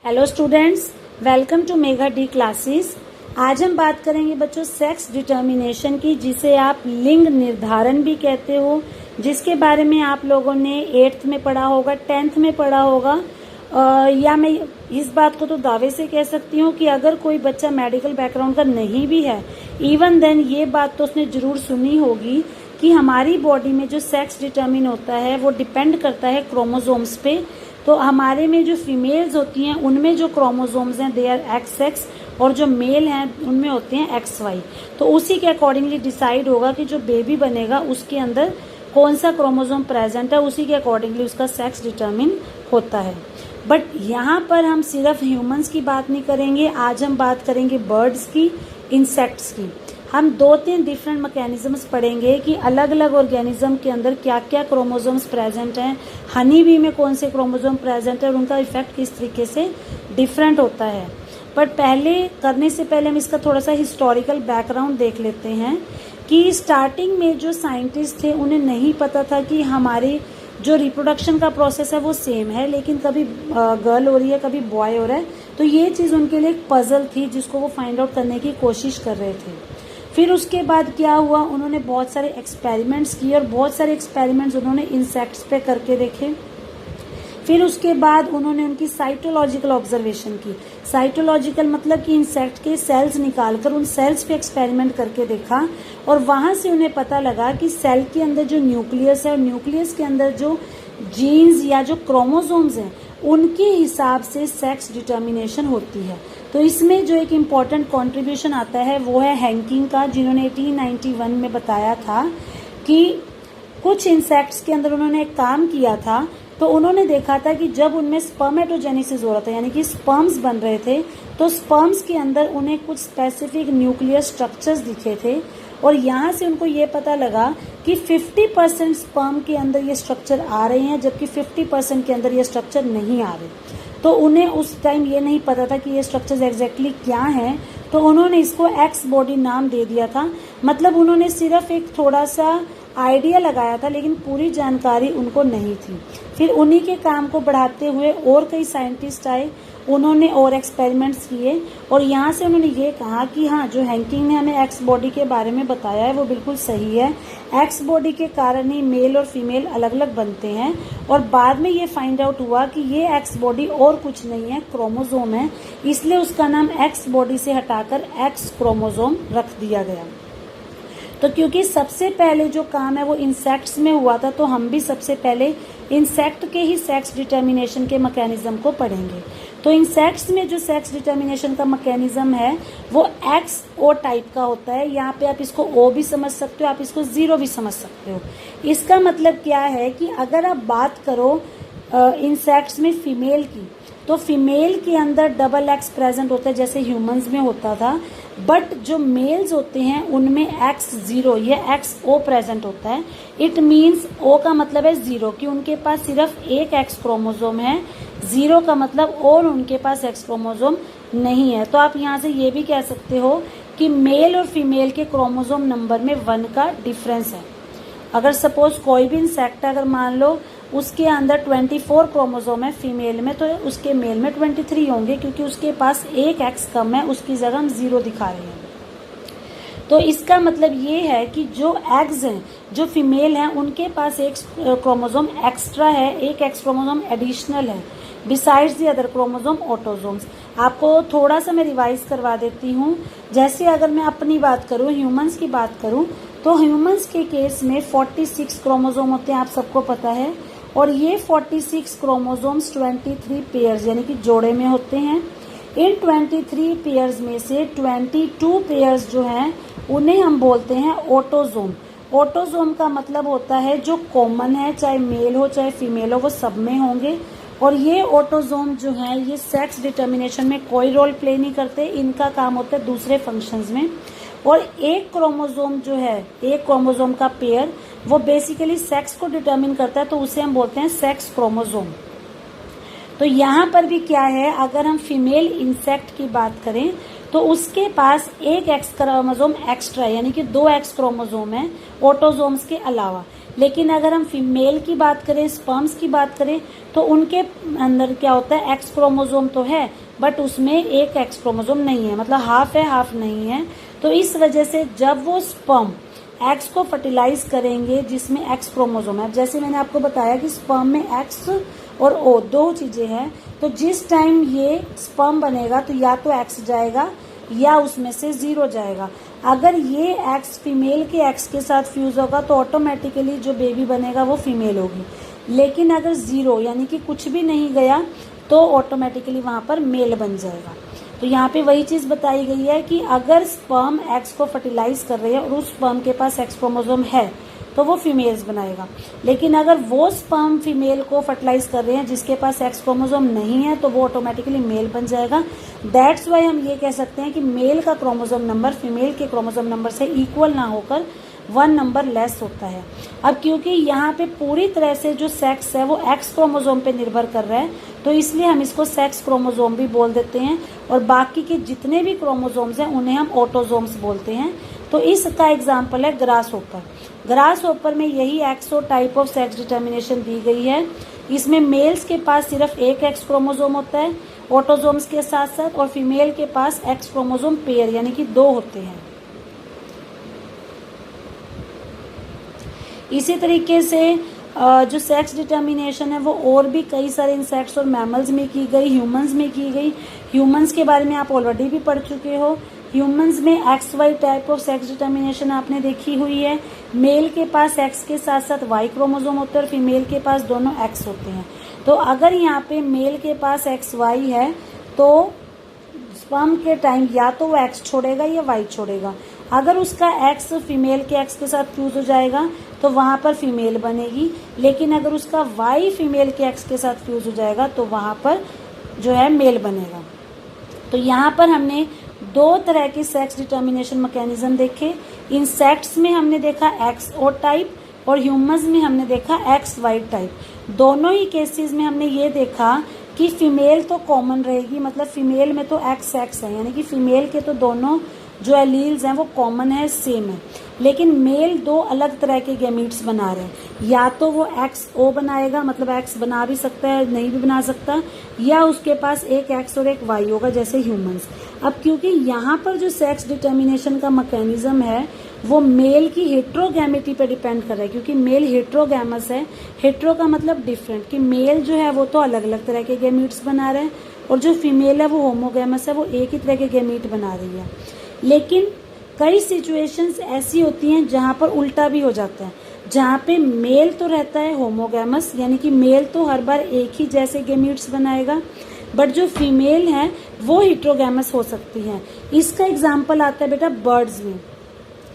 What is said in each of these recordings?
Hello students, welcome to mega D classes. आज हम बात करेंगे बच्चों सेक्स डिटर्मिनेशन की, जिसे आप लिंग निर्धारण भी कहते हो, जिसके बारे में आप लोगों ने 8th में पढ़ा होगा, 10th में पढ़ा होगा। या मैं इस बात को तो दावे से कह सकती हूँ कि अगर कोई बच्चा मेडिकल बैकग्राउंड का नहीं भी है, इवन देन ये बात तो उसने जरूर सुनी होगी कि हमारी बॉडी में जो सेक्स डिटर्मिन होता है वो डिपेंड करता है क्रोमोसोम्स पे। तो हमारे में जो फीमेल्स होती हैं उनमें जो क्रोमोसोम्स हैं दे आर XX, और जो मेल हैं उनमें होते हैं XY। तो उसी के अकॉर्डिंगली डिसाइड होगा कि जो बेबी बनेगा उसके अंदर कौन सा क्रोमोसोम प्रेजेंट है, उसी के अकॉर्डिंगली उसका सेक्स डिटर्मिन होता है। बट यहाँ पर हम सिर्फ ह्यूमंस की बात नहीं करेंगे, आज हम बात करेंगे बर्ड्स की, इंसेक्ट्स की। हम 2-3 डिफरेंट मैकेनिज्म्स पढ़ेंगे कि अलग अलग ऑर्गेनिज्म के अंदर क्या क्या क्रोमोसोम्स प्रेजेंट हैं, हनी बी में कौन से क्रोमोसोम प्रेजेंट है और उनका इफेक्ट किस तरीके से डिफरेंट होता है। पर पहले करने से पहले हम इसका थोड़ा सा हिस्टोरिकल बैकग्राउंड देख लेते हैं कि स्टार्टिंग में जो साइंटिस्ट थे उन्हें नहीं पता था कि हमारे जो रिप्रोडक्शन का प्रोसेस है वो सेम है, लेकिन कभी गर्ल हो रही है कभी बॉय हो रहा है। तो ये चीज़ उनके लिए एक पजल थी जिसको वो फाइंड आउट करने की कोशिश कर रहे थे। फिर उसके बाद क्या हुआ, उन्होंने बहुत सारे एक्सपेरिमेंट्स किए और बहुत सारे एक्सपेरिमेंट्स उन्होंने इंसेक्ट्स पे करके देखे। फिर उसके बाद उन्होंने उनकी साइटोलॉजिकल ऑब्जर्वेशन की। साइटोलॉजिकल मतलब कि इंसेक्ट के सेल्स निकालकर उन सेल्स पे एक्सपेरिमेंट करके देखा, और वहां से उन्हें पता लगा कि सेल के अंदर जो न्यूक्लियस है और न्यूक्लियस के अंदर जो जीन्स या जो क्रोमोसोम्स हैं उनके हिसाब से सेक्स डिटर्मिनेशन होती है। तो इसमें जो एक इम्पॉर्टेंट कंट्रीब्यूशन आता है वो है हैंकिंग का, जिन्होंने 1891 में बताया था कि कुछ इंसेक्ट्स के अंदर उन्होंने एक काम किया था। तो उन्होंने देखा था कि जब उनमें स्पर्मेटोजेनेसिस हो रहा था, यानी कि स्पर्म्स बन रहे थे, तो स्पर्म्स के अंदर उन्हें कुछ स्पेसिफिक न्यूक्लियर स्ट्रक्चर्स दिखे थे, और यहाँ से उनको ये पता लगा कि 50% स्पर्म के अंदर ये स्ट्रक्चर आ रहे हैं, जबकि 50% के अंदर ये स्ट्रक्चर नहीं आ रहे। तो उन्हें उस टाइम ये नहीं पता था कि ये स्ट्रक्चर्स एग्जैक्टली क्या हैं, तो उन्होंने इसको एक्स बॉडी नाम दे दिया था। मतलब उन्होंने सिर्फ एक थोड़ा सा आइडिया लगाया था, लेकिन पूरी जानकारी उनको नहीं थी। फिर उन्हीं के काम को बढ़ाते हुए और कई साइंटिस्ट आए, उन्होंने और एक्सपेरिमेंट्स किए, और यहाँ से उन्होंने ये कहा कि हाँ, जो हैंकिंग ने हमें एक्स बॉडी के बारे में बताया है वो बिल्कुल सही है। एक्स बॉडी के कारण ही मेल और फीमेल अलग अलग बनते हैं, और बाद में ये फाइंड आउट हुआ कि ये एक्स बॉडी और कुछ नहीं है, क्रोमोसोम है, इसलिए उसका नाम एक्स बॉडी से हटाकर एक्स क्रोमोसोम रख दिया गया। तो क्योंकि सबसे पहले जो काम है वो इंसेक्ट्स में हुआ था, तो हम भी सबसे पहले इंसेक्ट के ही सेक्स डिटर्मिनेशन के मैकेनिज्म को पढ़ेंगे। तो इंसेक्ट्स में जो सेक्स डिटर्मिनेशन का मैकेनिज्म है वो XO टाइप का होता है। यहाँ पे आप इसको O भी समझ सकते हो, आप इसको 0 भी समझ सकते हो। इसका मतलब क्या है कि अगर आप बात करो इंसेक्ट्स में फीमेल की, तो फीमेल के अंदर XX प्रेजेंट होता है जैसे ह्यूमंस में होता था, बट जो मेल्स होते हैं उनमें X0 या XO प्रेजेंट होता है। इट मीन्स O का मतलब है 0 कि उनके पास सिर्फ एक X क्रोमोसोम है, 0 का मतलब और उनके पास X क्रोमोसोम नहीं है। तो आप यहाँ से ये भी कह सकते हो कि मेल और फीमेल के क्रोमोसोम नंबर में 1 का डिफरेंस है। अगर सपोज कोई भी इंसेक्ट अगर मान लो उसके अंदर 24 क्रोमोसोम है फीमेल में, तो उसके मेल में 23 होंगे, क्योंकि उसके पास एक X कम है, उसकी जगह हम 0 दिखा रहे हैं। तो इसका मतलब ये है कि जो एग्स हैं, जो फीमेल हैं, उनके पास एक क्रोमोसोम एक्स्ट्रा है, एक X क्रोमोसोम एडिशनल है besides the other chromosome autosomes. आपको थोड़ा सा मैं रिवाइज करवा देती हूँ। जैसे अगर मैं अपनी बात करूँ, ह्यूमंस की बात करूँ, तो ह्यूमंस के केस में 46 क्रोमोसोम होते हैं, आप सबको पता है, और ये 46 क्रोमोसोम्स 23 पेयर्स यानी कि जोड़े में होते हैं। इन 23 पेयर्स में से 22 पेयर्स जो हैं उन्हें हम बोलते हैं ऑटोसोम। ऑटोसोम का मतलब होता है जो कॉमन है, चाहे मेल हो चाहे फीमेल हो, वो सब में होंगे। और ये ऑटोसोम जो है ये सेक्स डिटर्मिनेशन में कोई रोल प्ले नहीं करते, इनका काम होता है दूसरे फंक्शंस में। और एक क्रोमोसोम जो है, एक क्रोमोसोम का पेयर, वो बेसिकली सेक्स को डिटर्मिन करता है, तो उसे हम बोलते हैं सेक्स क्रोमोसोम। तो यहाँ पर भी क्या है, अगर हम फीमेल इंसेक्ट की बात करें तो उसके पास एक X क्रोमोसोम एक्स्ट्रा यानी कि 2 X क्रोमोसोम है ऑटोसोम्स के अलावा। लेकिन अगर हम फीमेल की बात करें, स्पर्म्स की बात करें, तो उनके अंदर क्या होता है, एक्स क्रोमोसोम तो है बट उसमें एक एक्स क्रोमोसोम नहीं है, मतलब हाफ है हाफ नहीं है। तो इस वजह से जब वो स्पर्म एक्स को फर्टिलाइज करेंगे जिसमें एक्स क्रोमोसोम है, जैसे मैंने आपको बताया कि स्पर्म में एक्स और ओ दो चीजें हैं, तो जिस टाइम ये स्पर्म बनेगा तो या तो एक्स जाएगा या उसमें से 0 जाएगा। अगर ये एक्स फीमेल के एक्स के साथ फ्यूज होगा तो ऑटोमेटिकली जो बेबी बनेगा वो फीमेल होगी, लेकिन अगर 0 यानी कि कुछ भी नहीं गया तो ऑटोमेटिकली वहां पर मेल बन जाएगा। तो यहाँ पे वही चीज बताई गई है कि अगर स्पर्म एक्स को फर्टिलाइज कर रही है और उस स्पर्म के पास एक्स क्रोमोसोम है तो वो फीमेल्स बनाएगा, लेकिन अगर वो स्पर्म फीमेल को फर्टिलाइज कर रहे हैं जिसके पास एक्स क्रोमोसोम नहीं है तो वो ऑटोमेटिकली मेल बन जाएगा। दैट्स वाई हम ये कह सकते हैं कि मेल का क्रोमोसोम नंबर फीमेल के क्रोमोसोम नंबर से इक्वल ना होकर 1 नंबर लेस होता है। अब क्योंकि यहाँ पे पूरी तरह से जो सेक्स है वो एक्स क्रोमोसोम पे निर्भर कर रहा है, तो इसलिए हम इसको सेक्स क्रोमोसोम भी बोल देते हैं, और बाकी के जितने भी क्रोमोसोम्स हैं उन्हें हम ऑटोसोम्स बोलते हैं। तो इसका एग्जाम्पल है ग्रास होपर। ग्रास होपर में यही एक्सो टाइप ऑफ सेक्स डिटर्मिनेशन दी गई है। इसमें मेल्स के पास सिर्फ एक एक्स क्रोमोसोम होता है ऑटोसोम्स के साथ साथ, और फीमेल के पास एक्स क्रोमोसोम पेयर यानी कि 2 होते हैं। इसी तरीके से जो सेक्स डिटर्मिनेशन है वो और भी कई सारे इंसेक्ट्स और मैमल्स में की गई, ह्यूमंस में की गई। ह्यूमंस के बारे में आप ऑलरेडी भी पढ़ चुके हो। ह्यूमंस में X Y type of sex determination आपने देखी हुई है। मेल के पास एक्स के साथ साथ वाई क्रोमोसोम होते हैं और फीमेल के पास दोनों एक्स होते हैं। तो अगर यहाँ पे मेल के पास एक्स वाई है तो स्पर्म के टाइम या तो वो एक्स छोड़ेगा या वाई छोड़ेगा। अगर उसका एक्स फीमेल के एक्स के साथ फ्यूज हो जाएगा तो वहां पर फीमेल बनेगी, लेकिन अगर उसका वाई फीमेल के एक्स के साथ फ्यूज हो जाएगा तो वहां पर जो है मेल बनेगा। तो यहाँ पर हमने 2 तरह के सेक्स डिटर्मिनेशन मैकेनिज्म देखे। इंसेक्ट्स में हमने देखा एक्स ओ टाइप और ह्यूमंस में हमने देखा एक्स वाई टाइप। दोनों ही केसेस में हमने ये देखा कि फीमेल तो कॉमन रहेगी, मतलब फीमेल में तो एक्स एक्स है, यानी कि फीमेल के तो दोनों जो एलील्स हैं वो कॉमन है, सेम है, लेकिन मेल 2 अलग तरह के गैमीट्स बना रहे हैं। या तो वो एक्स ओ बनाएगा, मतलब एक्स बना भी सकता है नहीं भी बना सकता, या उसके पास एक एक्स और एक वाई होगा जैसे ह्यूमंस। अब क्योंकि यहाँ पर जो सेक्स डिटर्मिनेशन का मैकेनिज्म है वो मेल की हेट्रोगैमेटी पे डिपेंड कर रहा है, क्योंकि मेल हेट्रोगैमस है। हेट्रो का मतलब डिफरेंट, कि मेल जो है वो तो अलग अलग तरह के गैमीट्स बना रहे हैं और जो फीमेल है वो होमोगैमस है, वो एक ही तरह के गैमीट बना रही है। लेकिन कई सिचुएशंस ऐसी होती हैं जहां पर उल्टा भी हो जाता है, जहां पे मेल तो रहता है होमोगैमस, यानी कि मेल तो हर बार एक ही जैसे गैमीट्स बनाएगा, बट जो फीमेल है वो हेट्रोगैमस हो सकती है। इसका एग्जांपल आता है बेटा बर्ड्स में।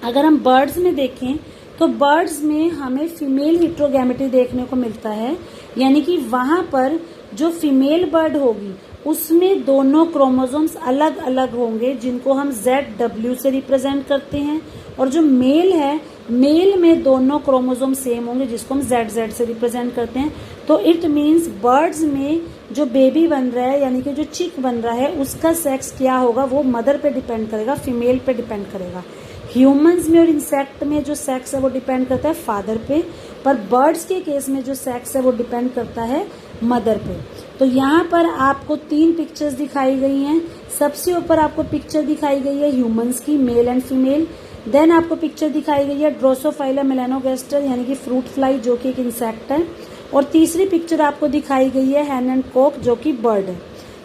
अगर हम बर्ड्स में देखें तो बर्ड्स में हमें फीमेल हेट्रोगैमेटी देखने को मिलता है, यानी कि वहां पर जो फीमेल बर्ड होगी उसमें दोनों क्रोमोसोम्स अलग अलग होंगे जिनको हम ZW से रिप्रेजेंट करते हैं, और जो मेल है मेल में दोनों क्रोमोसोम सेम होंगे जिसको हम ZZ से रिप्रेजेंट करते हैं। तो इट मीन्स बर्ड्स में जो बेबी बन रहा है यानी कि जो चिक बन रहा है उसका सेक्स क्या होगा वो मदर पे डिपेंड करेगा, फीमेल पे डिपेंड करेगा। ह्यूमंस में और इंसेक्ट में जो सेक्स है वो डिपेंड करता है फादर पे, पर बर्ड्स के केस में जो सेक्स है वो डिपेंड करता है मदर पे। तो यहाँ पर आपको 3 पिक्चर्स दिखाई गई हैं। सबसे ऊपर आपको पिक्चर दिखाई गई है ह्यूमंस की, मेल एंड फीमेल। देन आपको पिक्चर दिखाई गई है ड्रोसोफाइला मेलानोगैस्टर यानी कि फ्रूट फ्लाई जो कि एक इंसेक्ट है, और तीसरी पिक्चर आपको दिखाई गई है हैन एंड कॉक जो कि बर्ड है।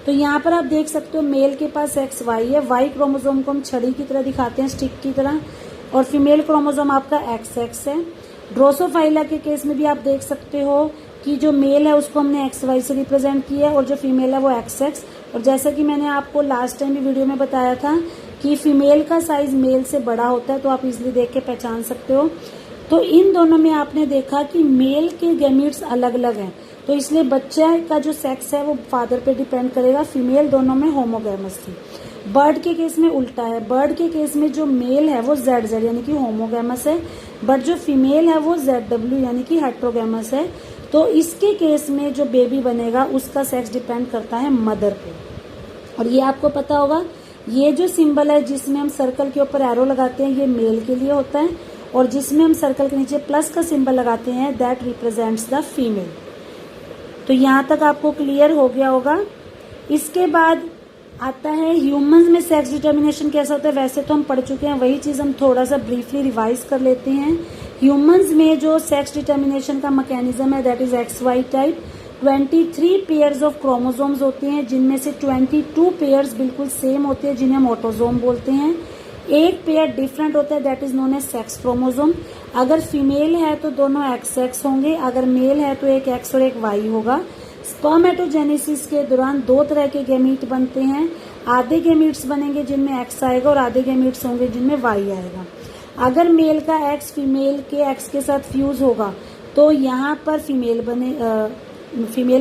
तो यहाँ पर आप देख सकते हो मेल के पास एक्स वाई है, वाई क्रोमोसोम को हम छड़ी की तरह दिखाते हैं, स्टिक की तरह, और फीमेल क्रोमोसोम आपका एक्स एक्स है। ड्रोसोफाइला के केस में भी आप देख सकते हो कि जो मेल है उसको हमने एक्स वाई से रिप्रेजेंट किया है और जो फीमेल है वो एक्स एक्स। और जैसा कि मैंने आपको लास्ट टाइम भी वीडियो में बताया था कि फीमेल का साइज मेल से बड़ा होता है, तो आप इजिली देख के पहचान सकते हो। तो इन दोनों में आपने देखा कि मेल के गैमीट्स अलग अलग हैं, तो इसलिए बच्चा का जो सेक्स है वो फादर पे डिपेंड करेगा। फीमेल दोनों में होमोगैमस थी। बर्ड के केस में उल्टा है, बर्ड के केस में जो मेल है वो ZZ यानी कि होमोगैमस है, बट जो फीमेल है वो ZW यानी कि हेट्रोगैमस है। तो इसके केस में जो बेबी बनेगा उसका सेक्स डिपेंड करता है मदर पे। और ये आपको पता होगा, ये जो सिंबल है जिसमें हम सर्कल के ऊपर एरो लगाते हैं ये मेल के लिए होता है, और जिसमें हम सर्कल के नीचे प्लस का सिंबल लगाते हैं, दैट रिप्रेजेंट्स द फीमेल। तो यहाँ तक आपको क्लियर हो गया होगा। इसके बाद आता है ह्यूमंस में सेक्स डिटर्मिनेशन कैसा होता है। वैसे तो हम पढ़ चुके हैं, वही चीज हम थोड़ा सा ब्रीफली रिवाइज कर लेते हैं। ह्यूमंस में जो सेक्स डिटर्मिनेशन का मैकेनिज्म है that is XY type. 23 pairs of chromosomes होते हैं, जिनमें से 22 पेयर्स बिल्कुल सेम होते हैं, जिन्हें हम ऑटोसोम बोलते हैं। एक पेयर डिफरेंट होता है, that is known as sex chromosome. अगर फीमेल है तो दोनों XX होंगे, अगर मेल है तो एक X और एक Y होगा। स्पर्मेटोजेनेसिस के दौरान 2 तरह के गैमीट बनते हैं। आधे गैमीट्स बनेंगे जिनमें X आएगा और आधे गैमीट्स होंगे जिनमें Y आएगा। अगर मेल का X फीमेल के X के साथ फ्यूज होगा तो यहाँ पर फीमेल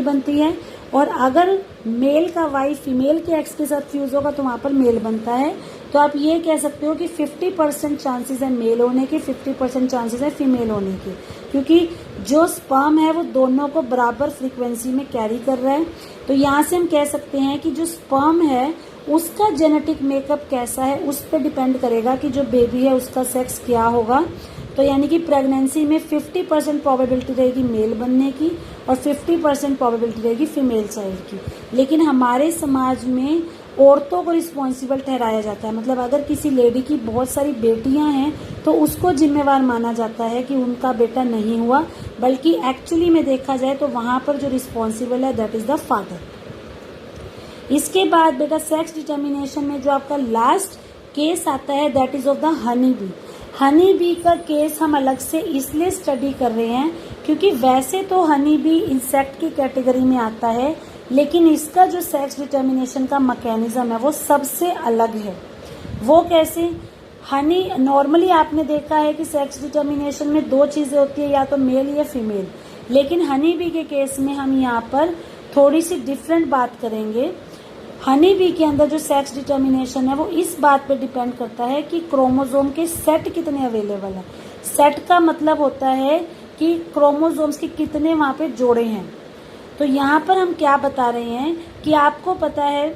बनती है, और अगर मेल का Y फीमेल के X के साथ फ्यूज होगा तो वहां पर मेल बनता है। तो आप ये कह सकते हो कि 50% चांसेस है मेल होने के, 50% चांसेस है फीमेल होने के, क्योंकि जो स्पर्म है वो दोनों को बराबर फ्रीक्वेंसी में कैरी कर रहा है। तो यहाँ से हम कह सकते हैं कि जो स्पर्म है उसका जेनेटिक मेकअप कैसा है उस पर डिपेंड करेगा कि जो बेबी है उसका सेक्स क्या होगा। तो यानी कि प्रेगनेंसी में 50% प्रोबेबिलिटी रहेगी मेल बनने की और 50% प्रोबेबिलिटी रहेगी फीमेल चाइल्ड की। लेकिन हमारे समाज में औरतों को रिस्पॉन्सिबल ठहराया जाता है, मतलब अगर किसी लेडी की बहुत सारी बेटियां हैं तो उसको जिम्मेवार माना जाता है कि उनका बेटा नहीं हुआ, बल्कि एक्चुअली में देखा जाए तो वहां पर जो रिस्पॉन्सिबल है दैट इज द फादर। इसके बाद बेटा सेक्स डिटर्मिनेशन में जो आपका लास्ट केस आता है that is of the honey bee. Honey bee का केस हम अलग से इसलिए स्टडी कर रहे हैं क्योंकि वैसे तो हनी बी इंसेक्ट की कैटेगरी में आता है, लेकिन इसका जो सेक्स डिटर्मिनेशन का मैकेनिज्म है वो सबसे अलग है। वो कैसे? हनी नॉर्मली आपने देखा है कि सेक्स डिटर्मिनेशन में 2 चीजें होती है, या तो मेल या फीमेल, लेकिन हनी बी के केस में हम यहाँ पर थोड़ी सी डिफरेंट बात करेंगे। हनी बी के अंदर जो सेक्स डिटर्मिनेशन है वो इस बात पे डिपेंड करता है कि क्रोमोसोम के सेट कितने अवेलेबल है। सेट का मतलब होता है कि क्रोमोसोम्स के कितने वहां पे जोड़े हैं। तो यहाँ पर हम क्या बता रहे हैं कि आपको पता है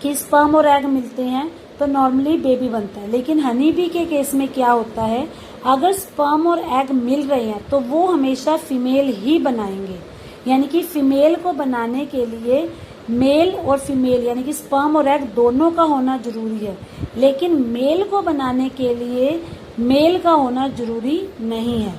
कि स्पर्म और एग मिलते हैं तो नॉर्मली बेबी बनता है, लेकिन हनी बी के केस में क्या होता है, अगर स्पर्म और एग मिल रहे हैं तो वो हमेशा फीमेल ही बनाएंगे। यानी कि फीमेल को बनाने के लिए मेल और फीमेल यानी कि स्पर्म और एग दोनों का होना जरूरी है, लेकिन मेल को बनाने के लिए मेल का होना जरूरी नहीं है।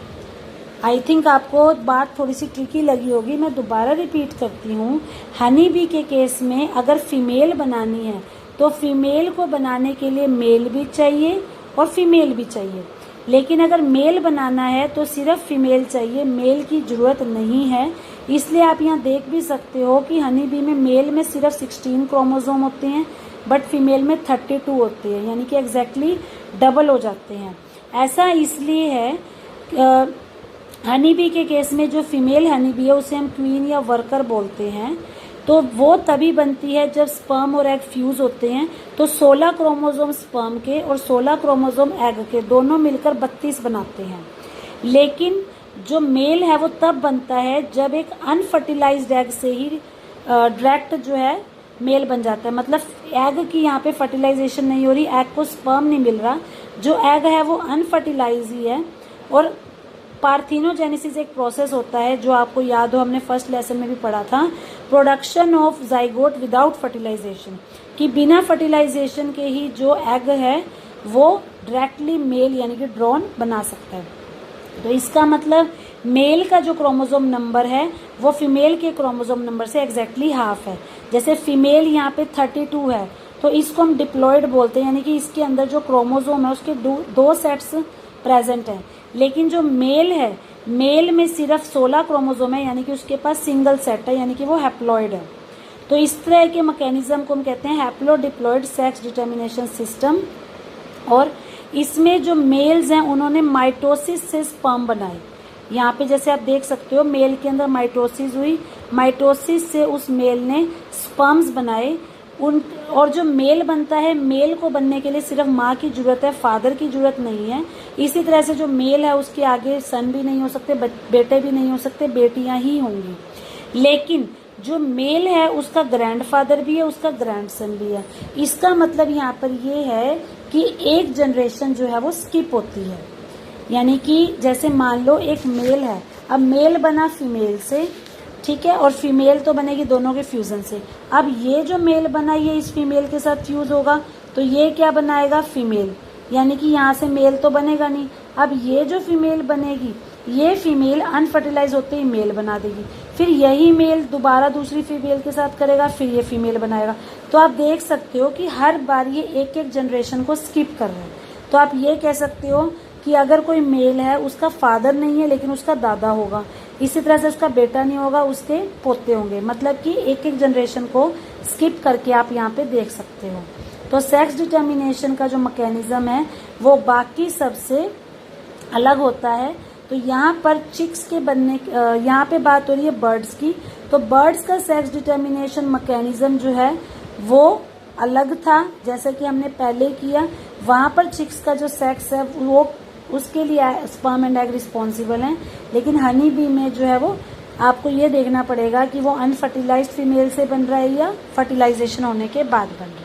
आई थिंक आपको बात थोड़ी सी ट्रिकी लगी होगी, मैं दोबारा रिपीट करती हूँ। हनी बी के केस में अगर फीमेल बनानी है तो फीमेल को बनाने के लिए मेल भी चाहिए और फीमेल भी चाहिए, लेकिन अगर मेल बनाना है तो सिर्फ फीमेल चाहिए, मेल की जरूरत नहीं है। इसलिए आप यहाँ देख भी सकते हो कि हनी बी में मेल में सिर्फ 16 क्रोमोसोम होते हैं, बट फीमेल में 32 होते हैं, यानी कि एग्जैक्टली डबल हो जाते हैं। ऐसा इसलिए है हनी बी के केस में जो फीमेल हनी बी है उसे हम क्वीन या वर्कर बोलते हैं, तो वो तभी बनती है जब स्पर्म और एग फ्यूज होते हैं। तो 16 क्रोमोसोम स्पर्म के और 16 क्रोमोसोम एग के दोनों मिलकर 32 बनाते हैं। लेकिन जो मेल है वो तब बनता है जब एक अनफर्टिलाइज्ड एग से ही डायरेक्ट जो है मेल बन जाता है, मतलब एग की यहाँ पे फर्टिलाइजेशन नहीं हो रही, एग को स्पर्म नहीं मिल रहा, जो एग है वो अनफर्टिलाइज ही है। और पार्थिनोजेनेसिस एक प्रोसेस होता है जो आपको याद हो, हमने फर्स्ट लेसन में भी पढ़ा था, production of zygote without fertilization, कि बिना फर्टिलाइजेशन के ही जो एग है वो डायरेक्टली मेल यानी कि ड्रोन बना सकता है। तो इसका मतलब मेल का जो क्रोमोसोम नंबर है वो फीमेल के क्रोमोसोम नंबर से एग्जैक्टली हाफ है। जैसे फीमेल यहाँ पे 32 है तो इसको हम डिप्लॉयड बोलते हैं, यानी कि इसके अंदर जो क्रोमोसोम है उसके 2 सेट्स प्रेजेंट हैं, लेकिन जो मेल है मेल में सिर्फ 16 क्रोमोसोम है, यानी कि उसके पास सिंगल सेट है, यानी कि वो हैप्लॉइड है। तो इस तरह के मैकेनिज्म को हम कहते हैं हैप्लोडिप्लॉइड सेक्स डिटर्मिनेशन सिस्टम। और इसमें जो मेल्स हैं उन्होंने माइटोसिस से स्पर्म बनाए। यहाँ पे जैसे आप देख सकते हो मेल के अंदर माइटोसिस हुई, माइटोसिस से उस मेल ने स्पर्म्स बनाए और जो मेल बनता है, मेल को बनने के लिए सिर्फ माँ की जरूरत है, फादर की जरूरत नहीं है। इसी तरह से जो मेल है उसके आगे सन भी नहीं हो सकते, बेटे भी नहीं हो सकते, बेटियां ही होंगी। लेकिन जो मेल है उसका ग्रैंडफादर भी है, उसका ग्रैंडसन भी है। इसका मतलब यहाँ पर ये है कि एक जनरेशन जो है वो स्किप होती है, यानी कि जैसे मान लो एक मेल है, अब मेल बना फीमेल से, ठीक है, और फीमेल तो बनेगी दोनों के फ्यूजन से। अब ये जो मेल बना ये इस फीमेल के साथ फ्यूज होगा तो ये क्या बनाएगा, फीमेल, यानी कि यहाँ से मेल तो बनेगा नहीं। अब ये जो फीमेल बनेगी ये फीमेल अनफर्टिलाइज होते ही मेल बना देगी, फिर यही मेल दोबारा दूसरी फीमेल के साथ करेगा, फिर ये फीमेल बनाएगा। तो आप देख सकते हो कि हर बार ये एक एक जनरेशन को स्किप कर रहे हैं। तो आप ये कह सकते हो कि अगर कोई मेल है उसका फादर नहीं है लेकिन उसका दादा होगा, इसी तरह से उसका बेटा नहीं होगा उसके पोते होंगे, मतलब कि एक एक जनरेशन को स्किप करके आप यहाँ पे देख सकते हो। तो सेक्स डिटर्मिनेशन का जो मैकेनिज्म है वो बाकी सबसे अलग होता है। तो यहाँ पर चिक्स के बनने, यहाँ पे बात हो रही है बर्ड्स की, तो बर्ड्स का सेक्स डिटर्मिनेशन मैकेनिज्म जो है वो अलग था, जैसे कि हमने पहले किया। वहाँ पर चिक्स का जो सेक्स है वो उसके लिए स्पर्म एंड एग रिस्पॉन्सिबल हैं, लेकिन हनी बी में जो है वो आपको ये देखना पड़ेगा कि वो अनफर्टिलाइज्ड फीमेल से बन रहा है या फर्टिलाइजेशन होने के बाद बन रहा है।